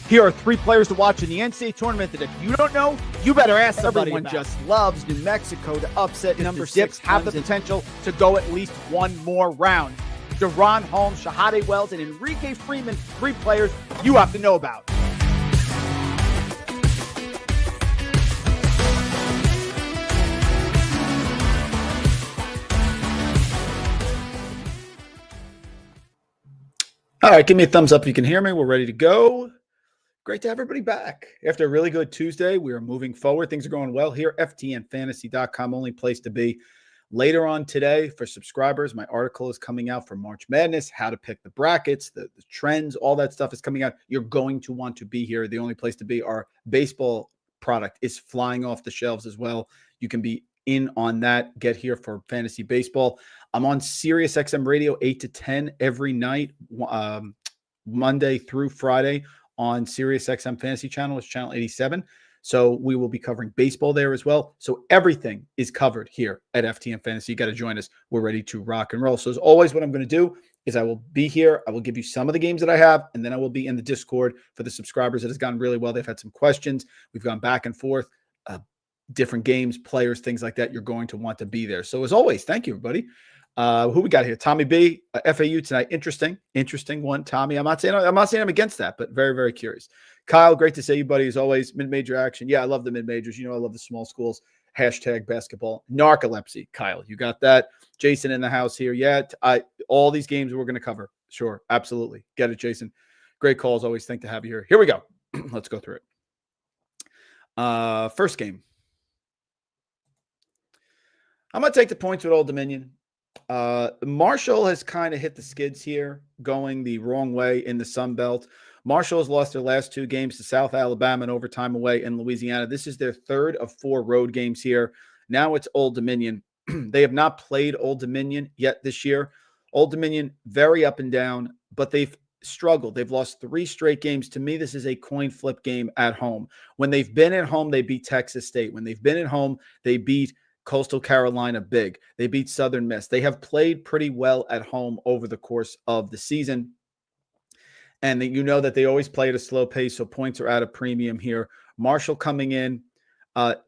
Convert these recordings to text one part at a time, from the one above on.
Here are 3 players to watch in the NCAA tournament that if you don't know, you better ask somebody. Everyone just loves New Mexico to upset number 6, have the potential to go at least one more round. Deron Holmes, Shahade Wells, and Enrique Freeman, 3 players you have to know about. All right, give me a thumbs up if you can hear me. We're ready to go. Great to have everybody back. After a really good Tuesday, we are moving forward. Things are going well here. FTNFantasy.com, only place to be. Later on today, for subscribers, my article is coming out for March Madness, how to pick the brackets, the trends, all that stuff is coming out. You're going to want to be here. The only place to be. Our baseball product is flying off the shelves as well. You can be in on that. Get here for fantasy baseball. I'm on Sirius XM Radio 8 to 10 every night, Monday through Friday on Sirius XM Fantasy Channel. It's channel 87. So we will be covering baseball there as well. So everything is covered here at FTN Fantasy. You got to join us. We're ready to rock and roll. So as always, what I'm going to do is I will be here. I will give you some of the games that I have, and then I will be in the Discord for the subscribers. It has gone really well. They've had some questions. We've gone back and forth, different games, players, things like that. You're going to want to be there. So as always, thank you, everybody. Who we got here? Tommy B, FAU tonight. Interesting one. Tommy, I'm not saying I'm against that, but very, very curious. Kyle, great to see you, buddy. As always, mid-major action. Yeah, I love the mid-majors. You know, I love the small schools. Hashtag basketball. Narcolepsy. Kyle, you got that. Jason in the house here. Yeah, all these games we're going to cover. Sure, absolutely. Get it, Jason. Great calls. Always think to have you here. Here we go. Let's go through it. First game. I'm going to take the points with Old Dominion. Marshall has kind of hit the skids here, going the wrong way in the Sun Belt. Marshall has lost their last 2 games to South Alabama in overtime away in Louisiana. This is their 3rd of 4 road games here. Now it's Old Dominion. They have not played Old Dominion yet this year. Old Dominion, very up and down, but they've struggled. They've lost 3 straight games. To me, this is a coin flip game at home. When they've been at home, they beat Texas State. When they've been at home, they beat Coastal Carolina big. They beat Southern Miss. They have played pretty well at home over the course of the season. And you know that they always play at a slow pace, so points are at a premium here. Marshall coming in,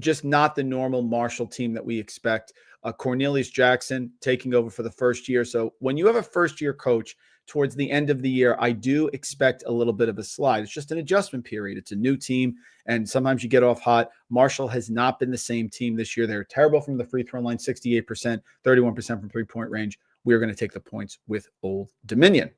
just not the normal Marshall team that we expect. Cornelius Jackson taking over for the first year. So when you have a first-year coach towards the end of the year, I do expect a little bit of a slide. It's just an adjustment period. It's a new team, and sometimes you get off hot. Marshall has not been the same team this year. They're terrible from the free throw line, 68%, 31% from three-point range. We are going to take the points with Old Dominion.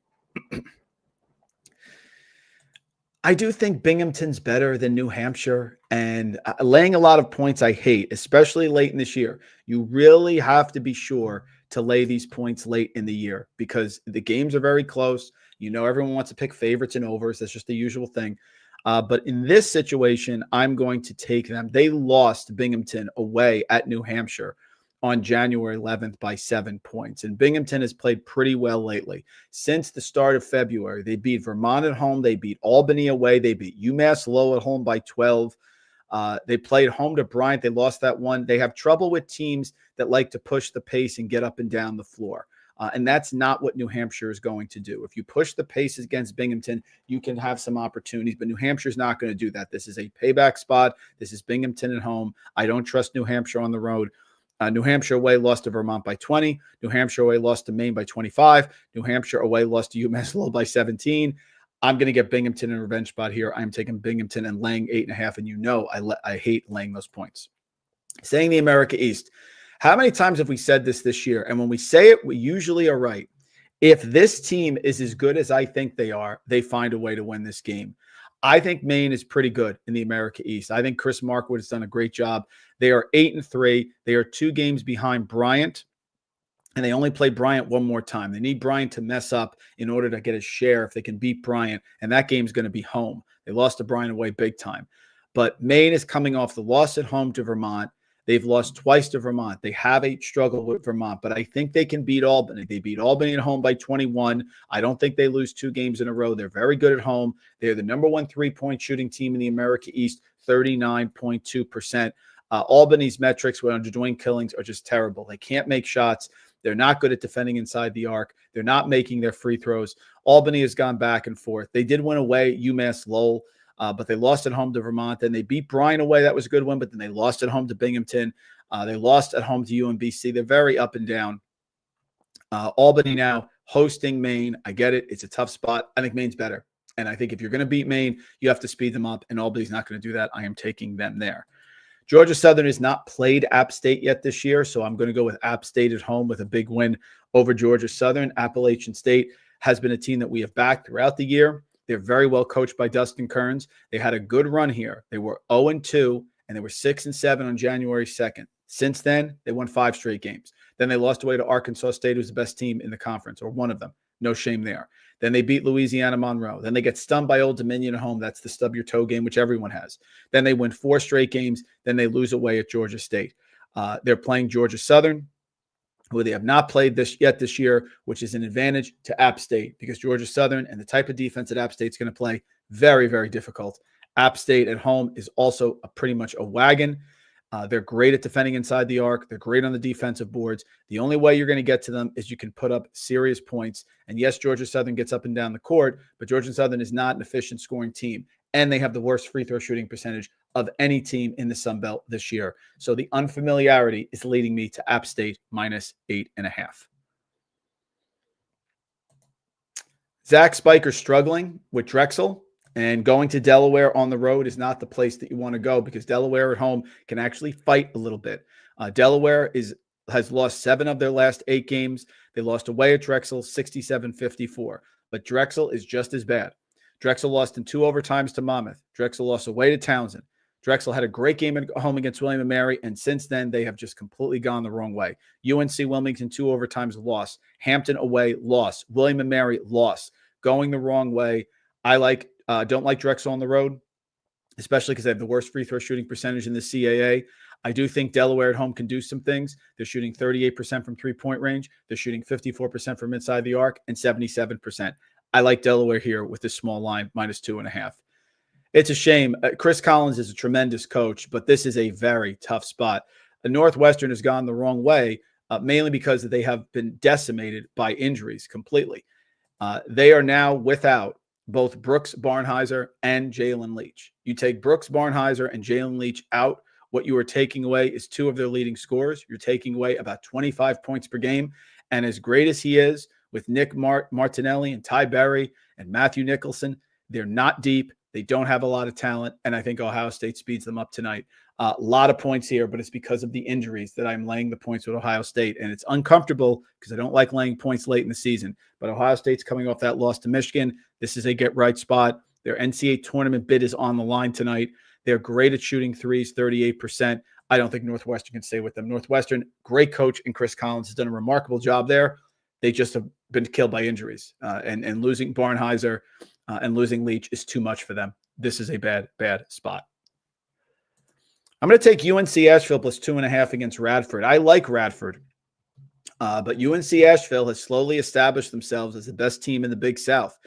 I do think Binghamton's better than New Hampshire, and laying a lot of points I hate, especially late in this year. You really have to be sure to lay these points late in the year because the games are very close. You know, everyone wants to pick favorites and overs. That's just the usual thing. But in this situation, I'm going to take them. They lost Binghamton away at New Hampshire on January 11th by 7 points. And Binghamton has played pretty well lately. Since the start of February, they beat Vermont at home. They beat Albany away. They beat UMass Lowell at home by 12. They played home to Bryant. They lost that one. They have trouble with teams that like to push the pace and get up and down the floor. And that's not what New Hampshire is going to do. If you push the pace against Binghamton, you can have some opportunities, but New Hampshire is not going to do that. This is a payback spot. This is Binghamton at home. I don't trust New Hampshire on the road. New Hampshire away lost to Vermont by 20. New Hampshire away lost to Maine by 25. New Hampshire away lost to UMass Lowell by 17. I'm going to get Binghamton in a revenge spot here. I'm taking Binghamton and laying 8.5, and you know I hate laying those points. Saying the America East. How many times have we said this year? And when we say it, we usually are right. If this team is as good as I think they are, they find a way to win this game. I think Maine is pretty good in the America East. I think Chris Markwood has done a great job. They are 8-3. They are 2 games behind Bryant, and they only play Bryant one more time. They need Bryant to mess up in order to get a share if they can beat Bryant, and that game's going to be home. They lost to Bryant away big time. But Maine is coming off the loss at home to Vermont. They've lost twice to Vermont. They have a struggle with Vermont, but I think they can beat Albany. They beat Albany at home by 21. I don't think they lose 2 games in a row. They're very good at home. They're the number 1 3-point shooting team in the America East, 39.2%. Albany's metrics under Dwayne Killings are just terrible. They can't make shots. They're not good at defending inside the arc. They're not making their free throws. Albany has gone back and forth. They did win away UMass Lowell. but they lost at home to Vermont. Then they beat Bryan away. That was a good win, but then they lost at home to Binghamton. They lost at home to UMBC. They're very up and down. Albany now hosting Maine. I get it. It's a tough spot. I think Maine's better. And I think if you're going to beat Maine, you have to speed them up, and Albany's not going to do that. I am taking them there. Georgia Southern has not played App State yet this year, so I'm going to go with App State at home with a big win over Georgia Southern. Appalachian State has been a team that we have backed throughout the year. They're very well coached by Dustin Kearns. They had a good run here. They were 0-2, and they were 6-7 on January 2nd. Since then, they won 5 straight games. Then they lost away to Arkansas State, who's the best team in the conference, or one of them. No shame there. Then they beat Louisiana Monroe. Then they get stunned by Old Dominion at home. That's the stub your toe game, which everyone has. Then they win 4 straight games. Then they lose away at Georgia State. They're playing Georgia Southern, who they have not played this year, which is an advantage to App State because Georgia Southern and the type of defense that App State's going to play, very, very difficult. App State at home is also pretty much a wagon. They're great at defending inside the arc. They're great on the defensive boards. The only way you're going to get to them is you can put up serious points. And yes, Georgia Southern gets up and down the court, but Georgia Southern is not an efficient scoring team. And they have the worst free throw shooting percentage of any team in the Sun Belt this year. So the unfamiliarity is leading me to App State -8.5. Zach Spiker struggling with Drexel. And going to Delaware on the road is not the place that you want to go because Delaware at home can actually fight a little bit. Delaware has lost 7 of their last 8 games. They lost away at Drexel 67-54. But Drexel is just as bad. Drexel lost in 2 overtimes to Monmouth. Drexel lost away to Townsend. Drexel had a great game at home against William & Mary, and since then they have just completely gone the wrong way. UNC Wilmington 2 overtimes loss. Hampton away loss. William & Mary loss. Going the wrong way. Don't like Drexel on the road, especially because they have the worst free throw shooting percentage in the CAA. I do think Delaware at home can do some things. They're shooting 38% from three-point range. They're shooting 54% from inside the arc and 77%. I like Delaware here with this small line, -2.5. It's a shame. Chris Collins is a tremendous coach, but this is a very tough spot. The Northwestern has gone the wrong way, mainly because they have been decimated by injuries completely. They are now without both Brooks Barnhizer and Jalen Leach. You take Brooks Barnhizer and Jalen Leach out, what you are taking away is 2 of their leading scorers. You're taking away about 25 points per game. And as great as he is with Nick Martinelli and Ty Berry and Matthew Nicholson, they're not deep. They don't have a lot of talent. And I think Ohio State speeds them up tonight. A lot of points here, but it's because of the injuries that I'm laying the points with Ohio State. And it's uncomfortable because I don't like laying points late in the season. But Ohio State's coming off that loss to Michigan. This is a get-right spot. Their NCAA tournament bid is on the line tonight. They're great at shooting threes, 38%. I don't think Northwestern can stay with them. Northwestern, great coach, and Chris Collins has done a remarkable job there. They just have been killed by injuries. And losing Barnhizer and losing Leach is too much for them. This is a bad, bad spot. I'm going to take UNC Asheville +2.5 against Radford. I like Radford, but UNC Asheville has slowly established themselves as the best team in the Big South.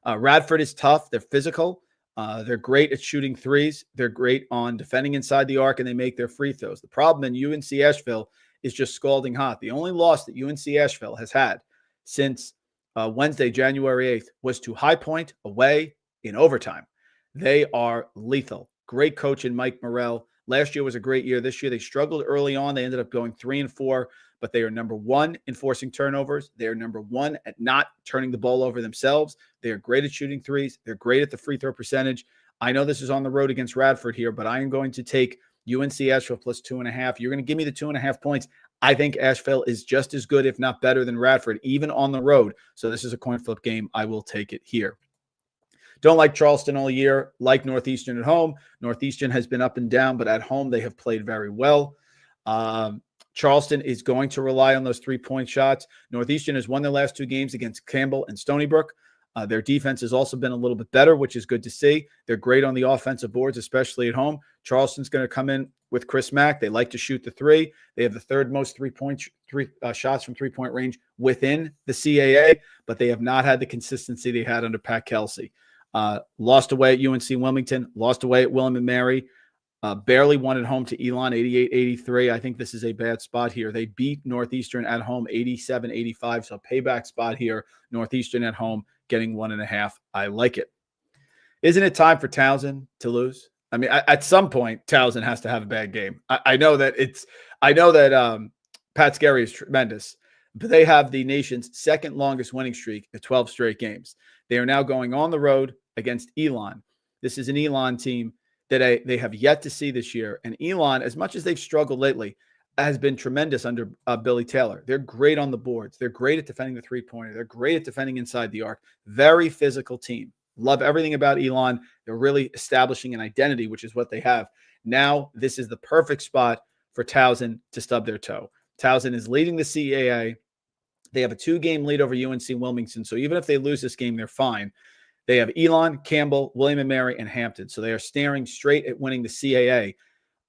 Radford is tough. They're physical. They're great at shooting threes. They're great on defending inside the arc, and they make their free throws. The problem in UNC Asheville is just scalding hot. The only loss that UNC Asheville has had since Wednesday, January 8th, was to High Point away in overtime. They are lethal. Great coach in Mike Morrell. Last year was a great year. This year they struggled early on. They ended up going 3-4, but they are number 1 in forcing turnovers. They are number 1 at not turning the ball over themselves. They are great at shooting threes. They're great at the free throw percentage. I know this is on the road against Radford here, but I am going to take UNC Asheville +2.5. You're going to give me the 2.5 points. I think Asheville is just as good, if not better, than Radford, even on the road. So this is a coin flip game. I will take it here. Don't like Charleston all year. Like Northeastern at home. Northeastern has been up and down, but at home they have played very well. Charleston is going to rely on those 3-point shots. Northeastern has won their last 2 games against Campbell and Stony Brook. Their defense has also been a little bit better, which is good to see. They're great on the offensive boards, especially at home. Charleston's going to come in with Chris Mack. They like to shoot the 3. They have the 3rd most shots from 3-point range within the CAA, but they have not had the consistency they had under Pat Kelsey. Lost away at UNC Wilmington, lost away at William & Mary, barely won at home to Elon, 88-83. I think this is a bad spot here. They beat Northeastern at home, 87-85, so payback spot here. Northeastern at home, getting 1.5. I like it. Isn't it time for Towson to lose? I mean, at some point, Towson has to have a bad game. I know that Pat Skerry is tremendous, but they have the nation's second longest winning streak at 12 straight games. They are now going on the road against Elon. This is an Elon team that they have yet to see this year. And Elon, as much as they've struggled lately, has been tremendous under Billy Taylor. They're great on the boards. They're great at defending the three-pointer. They're great at defending inside the arc. Very physical team. Love everything about Elon. They're really establishing an identity, which is what they have. Now, this is the perfect spot for Towson to stub their toe. Towson is leading the CAA. They have a 2-game lead over UNC Wilmington. So even if they lose this game, they're fine. They have Elon, Campbell, William & Mary, and Hampton. So they are staring straight at winning the CAA.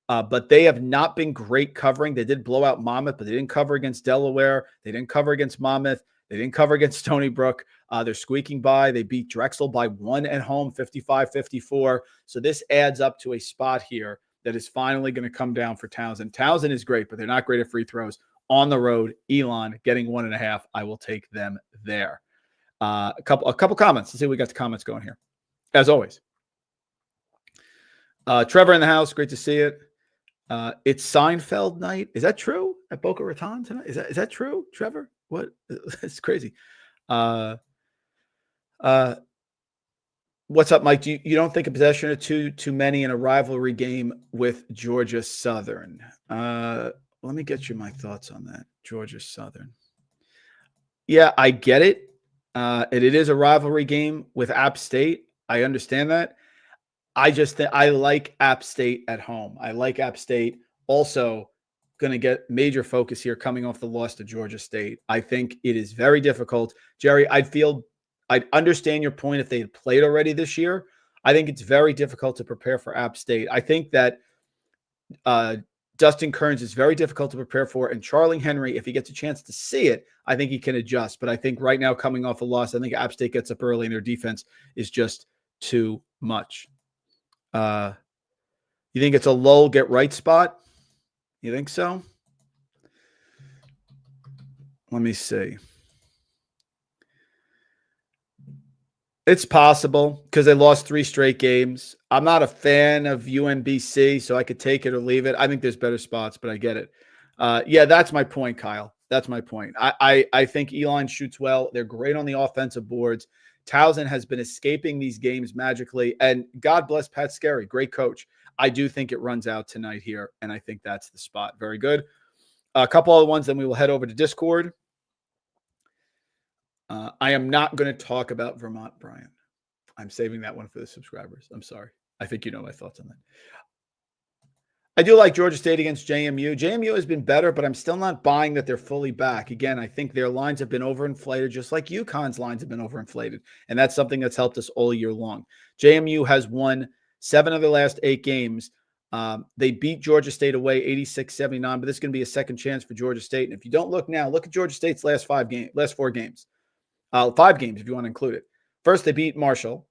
But they have not been great covering. They did blow out Monmouth, but they didn't cover against Delaware. They didn't cover against Monmouth. They didn't cover against Stony Brook. They're squeaking by. They beat Drexel by 1 at home, 55-54. So this adds up to a spot here that is finally going to come down for Towson. Towson is great, but they're not great at free throws. On the road, Elon getting 1.5. I will take them there. A couple comments. Let's see if we got the comments going here. As always. Trevor in the house. Great to see it. It's Seinfeld night. Is that true at Boca Raton tonight? Is that true, Trevor? What? It's crazy. What's up, Mike? You don't think a possession or too many in a rivalry game with Georgia Southern? Let me get you my thoughts on that. Georgia Southern. Yeah, I get it. It is a rivalry game with App State. I understand that. I just think I like App State at home. I like App State. Also, going to get major focus here coming off the loss to Georgia State. I think it is very difficult. Jerry, I'd understand your point if they had played already this year. I think it's very difficult to prepare for App State. I think that Dustin Kearns is very difficult to prepare for. And Charlie Henry, if he gets a chance to see it, I think he can adjust. But I think right now, coming off a loss, I think App State gets up early and their defense is just too much. You think it's a lull get right spot? You think so? Let me see. It's possible because they lost 3 straight games. I'm not a fan of UMBC, so I could take it or leave it. I think there's better spots, but I get it. Yeah, that's my point, Kyle. That's my point. I think Elon shoots well. They're great on the offensive boards. Towson has been escaping these games magically, and God bless Pat Skerry, great coach. I do think it runs out tonight here, and I think that's the spot. Very good. A couple other ones, then we will head over to Discord. I am not going to talk about Vermont, Brian. I'm saving that one for the subscribers. I'm sorry. I think you know my thoughts on that. I do like Georgia State against JMU. JMU has been better, but I'm still not buying that they're fully back. Again, I think their lines have been overinflated, just like UConn's lines have been overinflated. And that's something that's helped us all year long. JMU has won 7 of their last 8 games. They beat Georgia State away 86-79, but this is going to be a second chance for Georgia State. And if you don't look now, look at Georgia State's last 4 games. 5 games, if you want to include it. First, they beat Marshall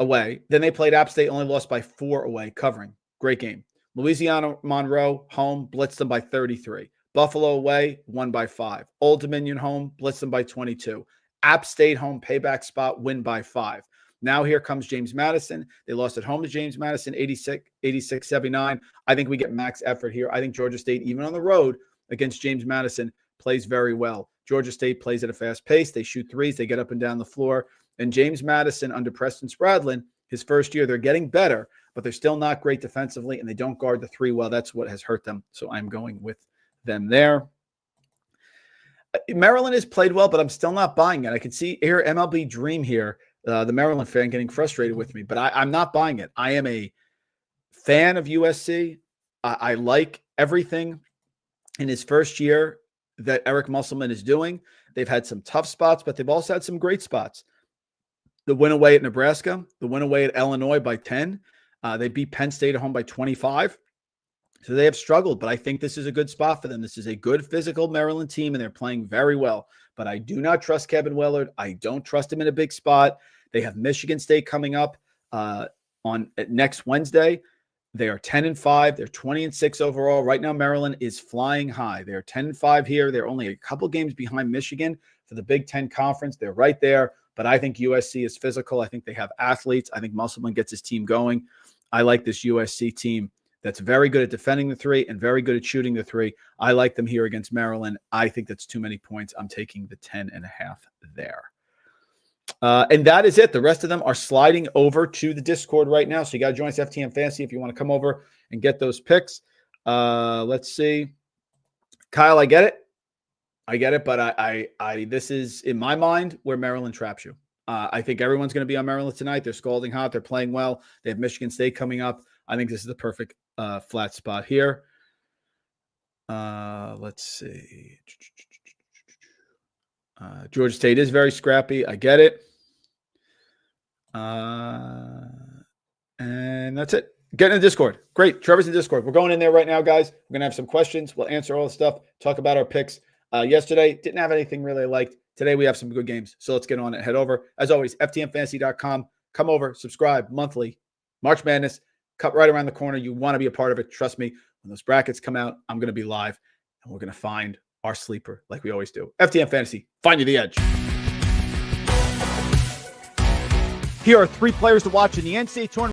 away. Then they played App State, only lost by 4 away, covering. Great game. Louisiana Monroe, home, blitzed them by 33. Buffalo away, won by 5. Old Dominion home, blitzed them by 22. App State home, payback spot, win by 5. Now here comes James Madison. They lost at home to James Madison, 86-79. I think we get max effort here. I think Georgia State, even on the road against James Madison, plays very well. Georgia State plays at a fast pace. They shoot threes. They get up and down the floor. And James Madison under Preston Spradlin, his first year, they're getting better, but they're still not great defensively, and they don't guard the 3 well. That's what has hurt them. So I'm going with them there. Maryland has played well, but I'm still not buying it. I can see here MLB Dream here, the Maryland fan getting frustrated with me, but I'm not buying it. I am a fan of USC. I like everything in his first year that Eric Musselman is doing. They've had some tough spots, but they've also had some great spots. The win away at Nebraska, the win away at Illinois by 10. They beat Penn State at home by 25. So they have struggled, but I think this is a good spot for them. This is a good physical Maryland team, and they're playing very well. But I do not trust Kevin Willard. I don't trust him in a big spot. They have Michigan State coming up on next Wednesday. They are 10-5. They're 20-6 overall. Right now, Maryland is flying high. They're 10-5 here. They're only a couple games behind Michigan for the Big Ten Conference. They're right there. but I think USC is physical. I think they have athletes. I think Musselman gets his team going. I like this USC team that's very good at defending the three and very good at shooting the three. I like them here against Maryland. I think that's too many points. I'm taking the 10.5 there. And that is it. The rest of them are sliding over to the Discord right now. So you got to join us, FTM Fantasy, if you want to come over and get those picks. Let's see. Kyle, I get it. But I this is, in my mind, where Maryland traps you. I think everyone's going to be on Maryland tonight. They're scalding hot. They're playing well. They have Michigan State coming up. I think this is the perfect flat spot here. Let's see. Georgia State is very scrappy. I get it. And that's it. Get in the Discord. Great. Trevor's in the Discord. We're going in there right now, guys. We're going to have some questions. We'll answer all the stuff, talk about our picks. Yesterday, didn't have anything really I liked. Today, we have some good games. So let's get on it. Head over. As always, ftmfantasy.com. Come over, subscribe monthly. March Madness, cut right around the corner. You want to be a part of it. Trust me, when those brackets come out, I'm going to be live, and we're going to find our sleeper like we always do. FTM Fantasy, find you the edge. Here are 3 players to watch in the NCAA tournament.